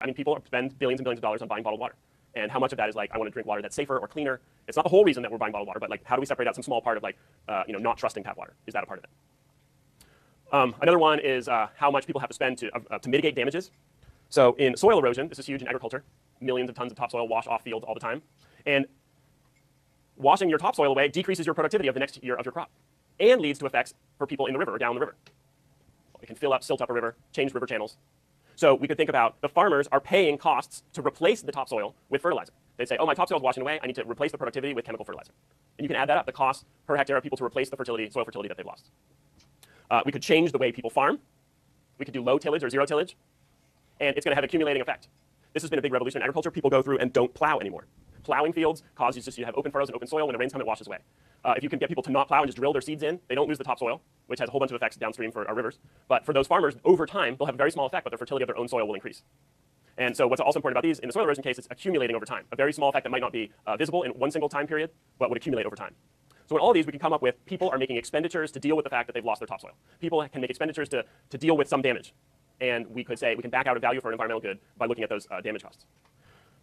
I mean, people spend billions and billions of dollars on buying bottled water. And how much of that is like, I want to drink water that's safer or cleaner? It's not the whole reason that we're buying bottled water, but like, how do we separate out some small part of like, not trusting tap water? Is that a part of it? Another one is how much people have to spend to mitigate damages. So in soil erosion, this is huge in agriculture. Millions of tons of topsoil wash off fields all the time. And washing your topsoil away decreases your productivity of the next year of your crop and leads to effects for people in the river or down the river. It can silt up a river, change river channels. So we could think about the farmers are paying costs to replace the topsoil with fertilizer. They'd say, oh, my topsoil is washing away. I need to replace the productivity with chemical fertilizer. And you can add that up, the cost per hectare of people to replace the soil fertility that they've lost. We could change the way people farm. We could do low tillage or zero tillage. And it's going to have accumulating effect. This has been a big revolution in agriculture. People go through and don't plow anymore. Plowing fields causes you to have open furrows and open soil. When the rains come, it washes away. If you can get people to not plow and just drill their seeds in, they don't lose the topsoil, which has a whole bunch of effects downstream for our rivers. But for those farmers, over time, they'll have a very small effect, but the fertility of their own soil will increase. And so what's also important about these, in the soil erosion case, it's accumulating over time. A very small effect that might not be visible in one single time period, but would accumulate over time. So in all of these, we can come up with people are making expenditures to deal with the fact that they've lost their topsoil. People can make expenditures to deal with some damage. And we could say we can back out a value for an environmental good by looking at those damage costs.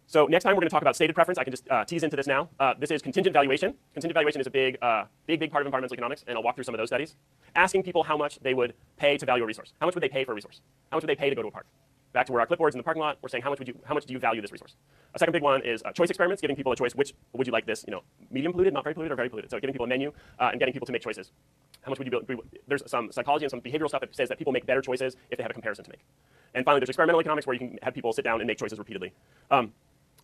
So next time we're going to talk about stated preference. I can just tease into this now. This is contingent valuation. Contingent valuation is a big part of environmental economics, and I'll walk through some of those studies. Asking people how much they would pay to value a resource. How much would they pay for a resource? How much would they pay to go to a park? Back to where our clipboards in the parking lot, we're saying how much do you value this resource? A second big one is choice experiments, giving people a choice. Which would you like this? Medium polluted, not very polluted, or very polluted. So giving people a menu and getting people to make choices. How much would you? There's some psychology and some behavioral stuff that says that people make better choices if they have a comparison to make. And finally, there's experimental economics where you can have people sit down and make choices repeatedly.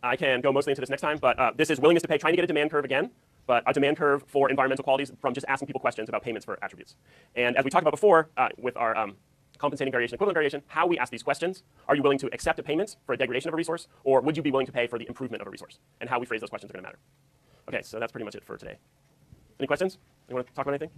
I can go mostly into this next time, but this is willingness to pay, trying to get a demand curve again, but a demand curve for environmental qualities from just asking people questions about payments for attributes. And as we talked about before with our compensating variation, equivalent variation, how we ask these questions, are you willing to accept a payment for a degradation of a resource, or would you be willing to pay for the improvement of a resource? And how we phrase those questions are going to matter. Okay, so that's pretty much it for today. Any questions? You want to talk about anything?